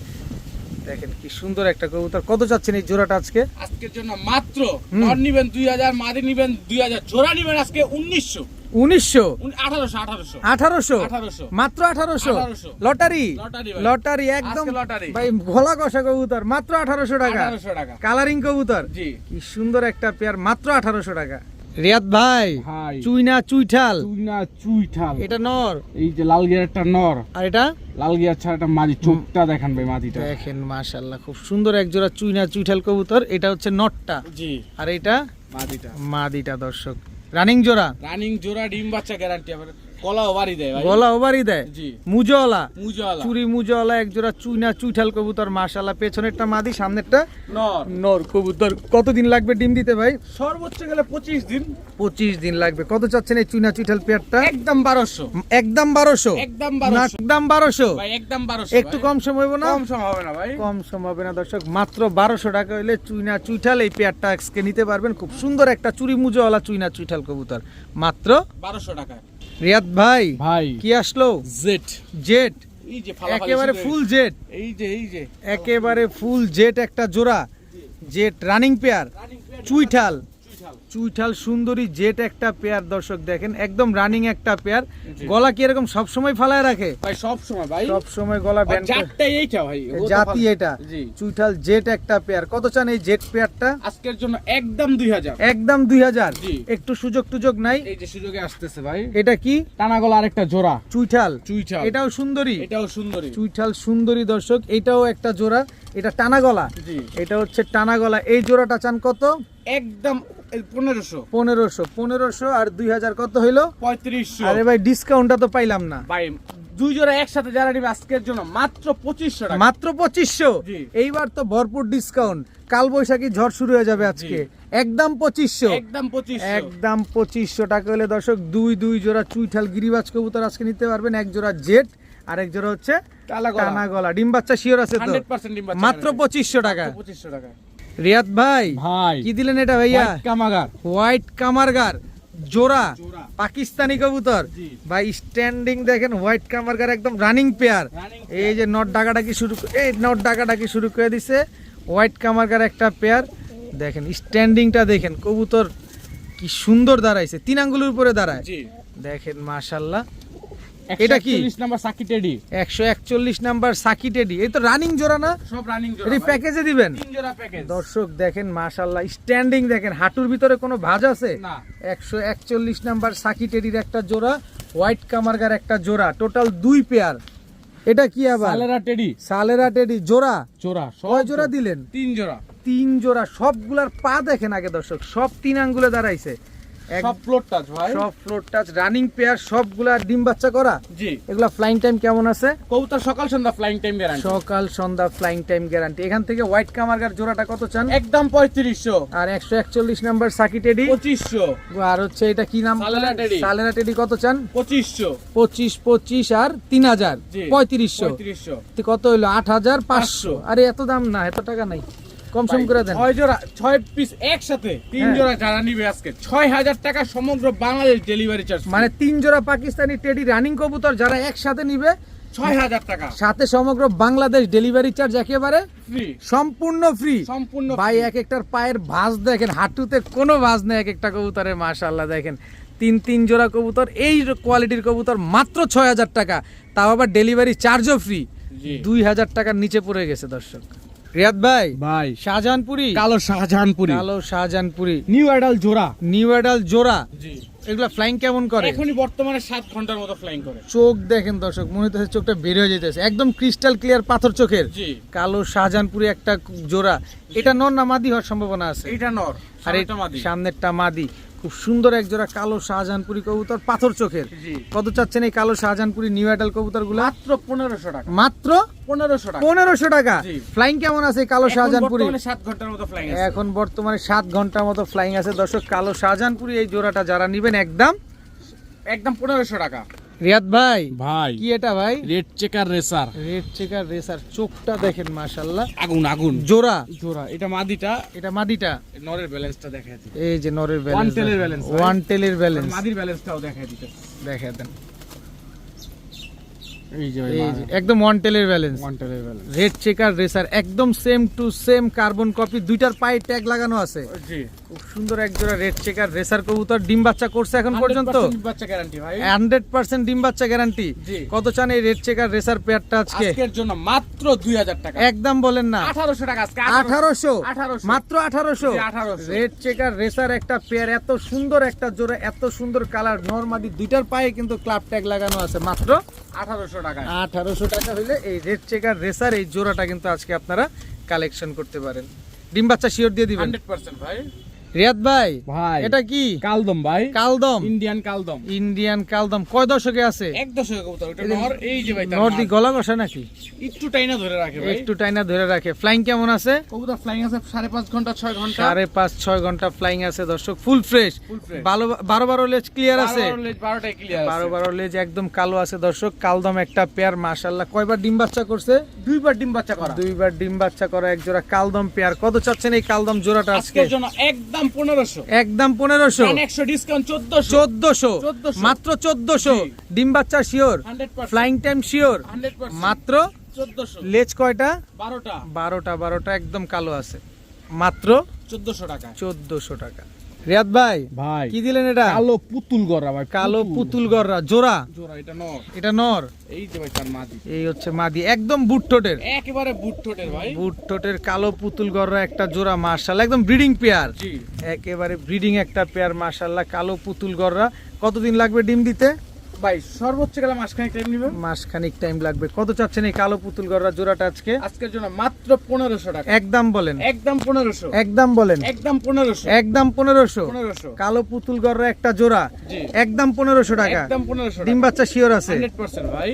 দেখেন, কি সুন্দর একটা কবুতর। কত চাচ্ছেন এই জোড়াটা আজকে? আজকের জন্য মাত্র নর নিবেন 2000, মাদি নিবেন 2000, জোড়া নিবেন আজকে 1900, 1900, 1800, 1800, 1800, মাত্র 1800, 1800 লটারি, লটারি ভাই। লটারি একদম আজকে লটারি। ভাই। গলা কষা কবুতর মাত্র 1800 টাকা, 1800 টাকা। কালারিং কবুতর, জি কি সুন্দর একটা পেয়ার, মাত্র 1800 টাকা। রিয়াদ ভাই ভাই, চুইনা চুইঠাল, চুইনা চুইঠাল, এটা নর, এই যে লাল গিয়ার একটা নর, আর এটা লাল গিয়ার ছাড়া একটা মাদি, চোখটা দেখান ভাই মাদিটা। দেখেন মাশাআল্লাহ খুব সুন্দর এক জোড়া চুইনা চুইঠাল কবুতর। এটা হচ্ছে নটটা, জি আর এটা মাদিটা মাদিটা দর্শক। রানিং জোড়া, রানিং জোড়া, ডিম বাচ্চা গ্যারান্টি, আবার কলাও বাড়ি দেয় ভাই। গলা ওভারই দেয়, জি মুজওয়ালা, মুজালা চুরি মুজওয়ালা এক জোড়া চুইনা চুইঠাল কবুতর, মাশাআল্লাহ। পেছনেরটা মাদি, সামনেরটা নর, নর কবুতর। কতদিন লাগবে ডিম দিতে ভাই? সর্বোচ্চ গেলে 25 দিন। 25 দিন লাগবে। কত চাচ্ছেন এই চুইনা চুইঠাল পেয়ারটা? একদম 1200, একদম 1200, একদম না 1200 একদম 1200, ভাই, একদম 1200। একটু কম সম হইব না? কম সম হবে না ভাই। কম সম হবে না দর্শক, মাত্র 1200 টাকা হইলে চুইনা চুইঠাল এই পেয়ারটা আজকে নিতে পারবেন। খুব সুন্দর একটা চুরি মুজওয়ালা চুইনা চুইঠাল কবুতর, মাত্র 1200 টাকা। রিয়াদ ভাই ভাই কি আসলো? জেট, জেট, এই যে ফালাফালি একেবারে শুরু ফুল হয়েছে। জেট, এই যে একেবারে ফুল জেট একটা জোড়া, জেট রানিং পেয়ার, চুইঠাল, চুইঠাল। চুইঠাল সুন্দরী জেট একটা পেয়ার দর্শক দেখেন, একদম রানিং একটা পেয়ার। জি। গলা কি এরকম সব সময় ফালায় রাখে? ভাই সব সময় ভাই, সব সময় গলা ব্যান্ড করে। জাতটাই এইটা ভাই, ও তো জাতি ফাল- এটা জি চুইঠাল জেট একটা পেয়ার। কত চান এই জেট পেয়ারটা? আজকের জন্য একদম 2000। একদম 2000, জি। একটু সুযোগ টুযোগ নাই? এই যে সুযোগে আসতেছে ভাই, এটা কি? টানা গলা আরেকটা জোড়া, চুইঠাল, চুইঠাল। এটাও সুন্দরী, এটাও সুন্দরী। চুইঠাল সুন্দরী দর্শক, এটাও একটা জোড়া। এটা টানা গলা, জি এটা হচ্ছে টানা গলা। এই জোড়াটা চান কত? একদম 1500, 1500 আর 2000 কত হইলো? 3500। আরে ভাই ডিসকাউন্টটা তো পাইলাম না। ভাই দুই জোড়া একসাথে যারা নিবে আজকের জন্য মাত্র 2500 টাকা। মাত্র 2500, জি। এইবার তো ভরপুর ডিসকাউন্ট। কাল বৈশাখী ঝড় শুরু হয়ে যাবে আজকে। একদম 2500, একদম 2500। একদম 2500 টাকা হলে দর্শক দুই জোড়া চুইঠাল গিরিবাজ কবুতর আজকে নিতে পারবেন। এক জোড়া জেট আর এক জোড়া হচ্ছে টানা গলা। টানা গলা। ডিম বাচ্চা শিওর আছে তো? 100% ডিম বাচ্চা মাত্র গ্যারান্টি। 2500 টাকা। 2500 টাকা। রিয়াদ ভাই ভাই কি দিলেন এটা ভাইয়া? হোয়াইট কামাগার, হোয়াইট কামারগার জোড়া, জোড়া। পাকিস্তানি কবুতর জি। ভাই। স্ট্যান্ডিং দেখেন, হোয়াইট কামারগার একদম রানিং পেয়ার। Running এই যে নট ডাকাডাকি শুরু, এই নট ডাকাডাকি শুরু করে দিছে। হোয়াইট কামারগার একটা পেয়ার দেখেন, স্ট্যান্ডিংটা দেখেন, কবুতর কি সুন্দর দাঁড়াইছে, 3 আঙ্গুলের উপরে দাঁড়ায় জি দেখেন মাশাআল্লাহ। এটা কি? 141 নাম্বার সাকি টেডি, 141 নাম্বার সাকি টেডি। এই তো রানিং জোড়া না? সব রানিং জোড়া এই ভাই। প্যাকেজে দিবেন? 3 জোড়া প্যাকেজ। দর্শক দেখেন মাশাআল্লাহ, স্ট্যান্ডিং দেখেন, হাঁটুর ভিতরে কোনো ভাঁজ আছে? না 141 নাম্বার সাকি টেডির একটা জোড়া, হোয়াইট কামারগার একটা জোড়া, টোটাল 2 পেয়ার। এটা কি আবার? সালেরা টেডি, সালেরা টেডি জোড়া। জোড়া সব কয় জোড়া দিলেন? 3 জোড়া। 3 জোড়া। সবগুলার পা দেখেন আগে দর্শক, সব 3 আঙ্গুলে দাঁড়াইছে। সব ফ্লোর টাচ ভাই, সব ফ্লোর টাচ রানিং পেয়ার, সবগুলা ডিম বাচ্চা করা। জি এগুলা ফ্লাইং টাইম কেমন আছে? কবুতর সকাল সন্ধ্যা ফ্লাইং টাইম গ্যারান্টি। সকাল সন্ধ্যা ফ্লাইং টাইম গ্যারান্টি। এখান থেকে হোয়াইট কামারগার জোড়াটা কত চান? একদম 3500, আর 141 নাম্বার সাকি টেডি, 2500, আর হচ্ছে এটা কি নাম? সালেরা টেডি। সালেরা টেডি কত চান? 2500, 25 আর 3000, জি 3500। 3500। তো কত হইলো? 8500। আরে এত দাম না, এত টাকা নাই, কম সম করে দেন। 6 জোড়া 6 পিস একসাথে 3 হ্যাঁ। জোড়া যারা নিবে আজকে 6000 টাকা সমগ্র বাংলাদেশ ডেলিভারি চার্জ। মানে 3 জোড়া পাকিস্তানি টেডি রানিং কবুতর যারা একসাথে নিবে 6,000 টাকা সাথে সমগ্র বাংলাদেশ ডেলিভারি চার্জ একেবারে ফ্রি, সম্পূর্ণ ফ্রি। সম্পূর্ণ ভাই free। এক একটার পায়ের ভাঁজ দেখেন, হাঁটুতে কোনো ভাঁজ নেই এক একটা কবুতরের, মাশাআল্লাহ দেখেন 3 জোড়া কবুতর, এই কোয়ালিটির কবুতর মাত্র 6,000 টাকা, তাও আবার ডেলিভারি চার্জও ফ্রি। জি। 2,000 টাকার নিচে পড়ে গেছে দর্শক। রিয়াদ ভাই, ভাই শাহজাহানপুরি, কালো শাহজাহানপুরি, কালো শাহজাহানপুরি, নিউ অ্যাডাল জোড়া। নিউ অ্যাডাল জোড়া, জি, এগুলা ফ্লাইং কেমন করে? এখনই বর্তমানে 7 ঘন্টার মতো ফ্লাইং করে। চোখ দেখেন দর্শক, মনে হচ্ছে চোখটা বের হয়ে যেতেছে, একদম ক্রিস্টাল ক্লিয়ার পাথর চোখের জি, কালো শাহজাহানপুরি একটা জোড়া। এটা নর না মাদি হওয়ার সম্ভাবনা আছে? এইটা নর, আর এটা মাদি। সামনেরটা মাদি। খুব সুন্দর এক জোড়া কালো শাহজাহানপুরি কবুতর, পাথর চোখের। জি, কত চাচ্ছেন এই কালো শাহজাহানপুরি নিউ অ্যাডাল কবুতর গুলা? মাত্র 1500 টাকা। মাত্র 1500 টাকা। 1500 টাকা। জি। ফ্লাইং কেমন আছে এই কালো এখন শাহজাহানপুরি? বর্তমানে 7 ঘন্টার মতো ফ্লাইং আছে। এখন বর্তমানে 7 ঘন্টার মতো ফ্লাইং আছে দর্শক। কালো শাহজাহানপুরি এই জোড়াটা যারা নিবেন একদম একদম 1500 টাকা। রিয়াদ ভাই, ভাই কি এটা ভাই? Red checker racer, red checker racer, চোখটা দেখেন মাশাআল্লাহ, আগুন আগুন জোড়া। জোড়া। এটা মাদিটা, এটা মাদিটা, নরের ব্যালেন্সটা দেখাই দিতে। এই যে নরের ওয়ান ব্যালেন্স, টেলের ব্যালেন্স, ওয়ান টেলের ব্যালেন্স মাদির ব্যালেন্সটাও দেখাই দিতে। দেখে দেন, এই যে এই যে একদম ওয়ান টেলের ব্যালেন্স। ওয়ান টেলের ব্যালেন্স। রেড চেকার রেসার, একদম same to same carbon copy, দুইটার পায়ে ট্যাগ লাগানো আছে। জি, খুব সুন্দর এক জোড়া রেড চেকার রেসার কবুতর। ডিম বাচ্চা করছে এখন পর্যন্ত? 100% বাচ্চা গ্যারান্টি ভাই। 100% ডিম বাচ্চা গ্যারান্টি। জি। কত চান এই রেড চেকার রেসার পেয়ারটা আজকে? আজকের জন্য মাত্র 2000 টাকা। একদম বলেন না, 1800 টাকা আজকে। 1800, 1800 মাত্র 1800। জি, 1800 রেড চেকার রেসার একটা পেয়ার, এত সুন্দর একটা জোড়া, এত সুন্দর কালার, নরমাদি দুইটার পায়ে কিন্তু ক্লাব ট্যাগ লাগানো আছে, মাত্র 1800 টাকা। 1800 টাকা হইলে এই রেড চেকার রেসার এই জোড়াটা কিন্তু আজকে আপনারা কালেকশন করতে পারেন। ডিম বাচ্চা শিওর দিয়ে দিবেন 100% ভাই। রিয়াদ ভাই, ভাই এটা কি? কালদম ভাই, কালদম, ইন্ডিয়ান কালদম। ইন্ডিয়ান কালদম। কয় দশকে আছে? এক দশক কবুতর ওটা নর। এই যে ভাই তার নর্দি মাদ। গলা কষা নাকি? একটু টাইনা ধরে রাখে ভাই। একটু টাইনা ধরে রাখে। ফ্লাইং কেমন আছে? কবুতর ফ্লাইং আছে 5.5 ঘন্টা 6 ঘন্টা। 5.5-6 ঘন্টা ফ্লাইং আছে দর্শক, ফুল ফ্রেশ। Full fresh। 12 লেজ ক্লিয়ার আছে, 12টাই ক্লিয়ার আছে। 12 লেজ একদম কালো আছে দর্শক। কালদম একটা পেয়ার মাশাআল্লাহ। কয়বার ডিম বাচ্চা করছে? দুইবার ডিম বাচ্চা করা। 2বার ডিম বাচ্চা করা এক জোড়া কালদম পেয়ার। কত চাচ্ছেন এই কালদম জোড়াটা আজকে? আজকের জন্য একদম 1500। একদম 1500, 100 ডিসকাউন্ট 1400। 1400, মাত্র 1400। জি। ডিম বাচ্চা শিওর, 100%। Flying time sure, 100%। মাত্র 1400। লেজ কয়টা? 12টা। 12টা একদম কালো আছে, মাত্র 1400 টাকা। 1400 টাকা। রিয়াদ ভাই, ভাই কি দিলেন এটা? কালো পুতুল গড়া ভাই। কালো পুতুল গররা জোড়া। জোড়া। এটা নর। এটা নর, এই যে ভাই তার মাদি। এই হচ্ছে মাদি, একদম বুট ঠোঁটের, একেবারে বুট ঠোঁটের ভাই। বুট ঠোঁটের কালো পুতুল গররা একটা জোড়া মাশাআল্লাহ, একদম ব্রিডিং পেয়ার। জি একেবারে ব্রিডিং একটা পেয়ার মাশাআল্লাহ, কালো পুতুল গররা। কতদিন লাগবে ডিম দিতে? ভাই সর্বোচ্চ গেলে মাসখানেক টাইম নিবে। মাসখানিক টাইম লাগবে। কত চাচ্ছেন এই কালো পুতুল গররা জোড়াটা আজকে? আজকের জন্য মাত্র 1500 টাকা। একদম বলেন, একদম 1500। একদম বলেন, একদম 1500। একদম 1500। 1500। কালো পুতুল গররা একটা জোড়া, জি একদম 1500 টাকা। একদম 1500 ডিম টাকা। বাচ্চা শিওর আছে? 100% ভাই।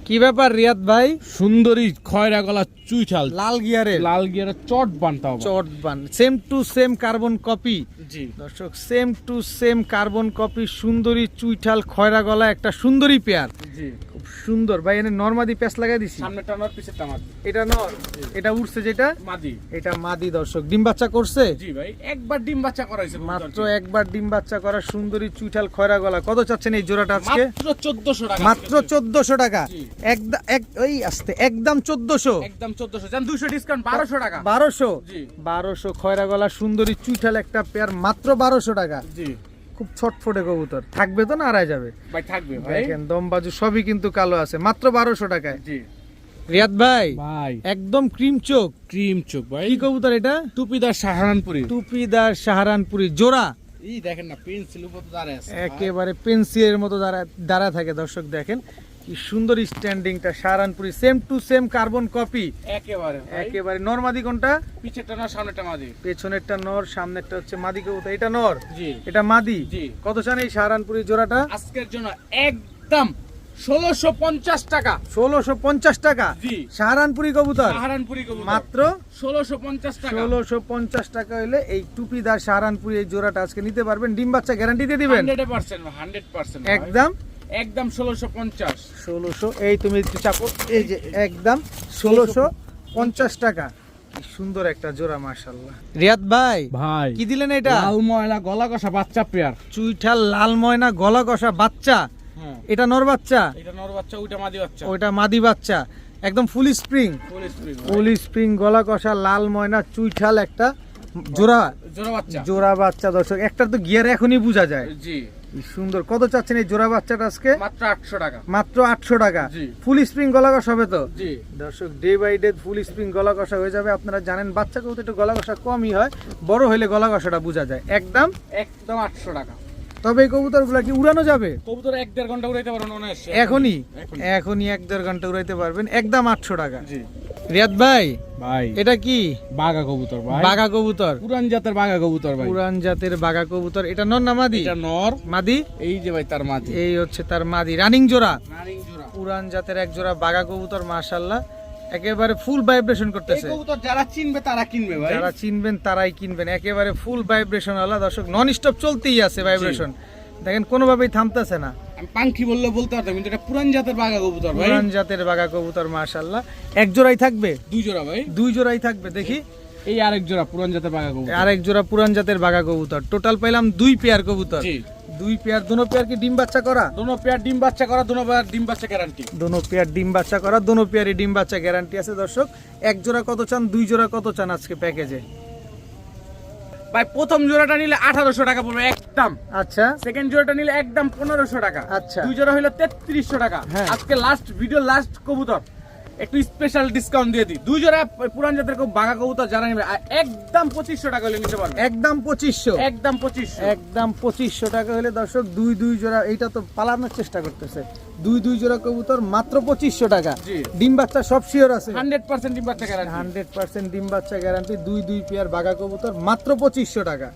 কি ব্যাপার রিয়াদ ভাই? সুন্দরী খয়রা গলা চুইঠাল লাল গিয়ারের লাল গিয়ারের চট বানতে হবে। চট বান, same to same carbon copy জি দর্শক, same to same carbon copy, সুন্দরী চুইঠাল খয়রা গলা একটা সুন্দরী পেয়ার, জি। খুব সুন্দর ভাই। এনে নরমাদি প্যাচ লাগাই দিছি। সামনেটা নর পিছেরটা মাদি। এটা নর, এটা উঠছে যেটা, মাদি। এটা মাদি দর্শক। ডিম বাচ্চা করছে? জি ভাই একবার ডিম বাচ্চা করাইছে মাত্র একবার ডিম বাচ্চা করা সুন্দরী চুইঠাল খয়রা গলা। কত চাচ্ছেন এই জোড়াটা আজকে? মাত্র 1400 টাকা। মাত্র 1400 টাকা। জি। ওই আসতে একদম 1400, একদম 1400 জান 200 ডিসকাউন্ট 1200 টাকা। 1200, জি 1200 খয়রা গলা সুন্দরী চুইঠাল একটা পেয়ার, মাত্র 1200 টাকা। জি খুব ছটফটে কবুতর, থাকবে তো না আড়াই যাবে। ভাই থাকবে ভাই। দেখেন দম বাজু সবই কিন্তু কালো আছে, মাত্র 1200 টাকায়। জি রিয়াদ ভাই, ভাই একদম ক্রিম চোখ, ক্রিম চোখ ভাই। কি কবুতর এটা? টুপিদার সাহারানপুরি। টুপিদার সাহারানপুরি জোড়া, এই দেখেন না পেন্সিল উপর দাঁড়ায় আছে। একেবারে পেন্সিলের মতো দাঁড়া থাকে দর্শক। দেখেন কি সুন্দর স্ট্যান্ডিংটা, Saharanpuri same to same carbon copy একেবারে ভাই। একেবারে। নরমাদি কোনটা? পিছেরটা না সামনেটা মাদি। পেছনেরটা নর, সামনেরটা হচ্ছে মাদি কবুতর। এটা নর, জি এটা মাদি। জি। কত চান এই সাহারানপুরি জোড়াটা? আজকের জন্য একদম 1650 টাকা। 1650 টাকা। জি সাহারানপুরি কবুতর সাহারানপুরি কবুতর মাত্র 1650 টাকা। 1650 টাকা হইলে এই টুপিদার সাহারানপুরি এই জোড়াটা আজকে নিতে পারবেন। ডিম বাচ্চা গ্যারান্টি দিয়ে দিবেন? 100% 100% ভাই। একদম একদম 1650। 1600। এই তুমি একটু চাপো, এই যে একদম 1650 টাকা। কি সুন্দর একটা জোড়া মাশাআল্লাহ। রিয়াদ ভাই, ভাই কি দিলেন এটা? লাল ময়লা গলা কষা বাচ্চা পেয়ার। চুইঠাল লাল ময়না গলা কষা বাচ্চা, হ্যাঁ। এটা নর বাচ্চা, এটা নর বাচ্চা, ওইটা মাদি বাচ্চা। ওইটা মাদি বাচ্চা, একদম ফুল স্প্রিং, ফুল স্প্রিং গলা কষা, লাল ময়না চুইঠাল একটা জোড়া বাচ্চা, জোড়া বাচ্চা। দর্শক একটার তো গিয়ার এখনই বোঝা যায়। জি কি সুন্দর। কত চাচ্ছেন এই জোড়া বাচ্চাটা আজকে? মাত্র 800 টাকা। মাত্র 800 টাকা। জি। ফুল স্প্রিং গলা কষা হবে তো? জি দর্শক ডে বাই ডে ফুল স্প্রিং গলা কষা হয়ে যাবে। আপনারা জানেন বাচ্চা কবুতর একটু গলা কষা কমই হয়, বড় হলে গলা কষাটা বোঝা যায়। একদম 800 টাকা। তবে এই কবুতরগুলো কি উড়ানো যাবে? কবুতর 1-1.5 ঘন্টা উড়াইতে পারবেন অনায়াসে। এখনই 1-1.5 ঘন্টা উড়াইতে পারবেন, একদম 800 টাকা। জি রিয়াদ ভাই ভাই, এটা কি? বাঘা কবুতর ভাই, বাঘা কবুতর, পুরান জাতের বাঘা কবুতর ভাই। পুরান জাতের বাঘা কবুতর। এটা নর না মাদি? এটা নর। মাদি? এই যে ভাই তার মাদি, এই হচ্ছে তার মাদি। রানিং জোড়া, রানিং জোড়া। পুরান জাতের এক জোড়া বাঘা কবুতর, মাশাআল্লাহ একেবারে ফুল ভাইব্রেশন এই করতেছে। কবুতর যারা চিনবে তারা কিনবে ভাই। যারা চিনবেন তারাই কিনবেন, একেবারে ফুল ভাইব্রেশন আলা। দর্শক নন স্টপ চলতেই আছে ভাইব্রেশন, দেখেন কোনোভাবেই থামতেছে না। আমি পাঙ্খি বললে বলতে পারতাম, কিন্তু এটা পুরান জাতের বাঘা কবুতর ভাই। পুরান জাতের বাঘা কবুতর, মাশাআল্লাহ। এক জোড়াই থাকবে? 2 জোড়া ভাই। 2 জোড়াই থাকবে। দেখি এই আরেক জোড়া পুরান জাতের বাঘা কবুতর। আরেক জোড়া পুরান জাতের বাঘা কবুতর। টোটাল পাইলাম 2 পেয়ার কবুতর। জি 2 পেয়ার। দোনো পেয়ার কি ডিম বাচ্চা করা? দোনো পেয়ার ডিম বাচ্চা করা, দোনো পেয়ার ডিম বাচ্চা গ্যারান্টি। দোনো পেয়ার ডিম বাচ্চা করা, দোনো পেয়ারে ডিম বাচ্চা গ্যারান্টি আছে। দর্শক এক জোড়া কত চান, 2 জোড়া কত চান আজকে প্যাকেজে? ভাই প্রথম জোড়াটা নিলে 1800 টাকা পড়বে একদম। আচ্ছা, সেকেন্ড জোড়াটা নিলে একদম 1500 টাকা। আচ্ছা। 2 জোড়া হলো 3300 টাকা। হ্যাঁ। আজকে লাস্ট ভিডিও লাস্ট কবুতর একটু স্পেশাল ডিসকাউন্ট দিয়ে দিই। 2 জোড়া পুরান জাতের বাঘা কবুতর যারা নেবে একদম 2500 টাকা হলে নিতে পারবে। একদম 2500। একদম 2500। একদম 2500 টাকা হলে দর্শক 2 জোড়া, এইটা তো পালানোর চেষ্টা করতেছে। 2 জোড়া কবুতর মাত্র 2500 টাকা। জি। ডিম বাচ্চা সব শিওর আছে? 100% ডিম বাচ্চা গ্যারান্টি। 100% ডিম বাচ্চা গ্যারান্টি। 2 পেয়ার বাঘা কবুতর মাত্র 2500 টাকা।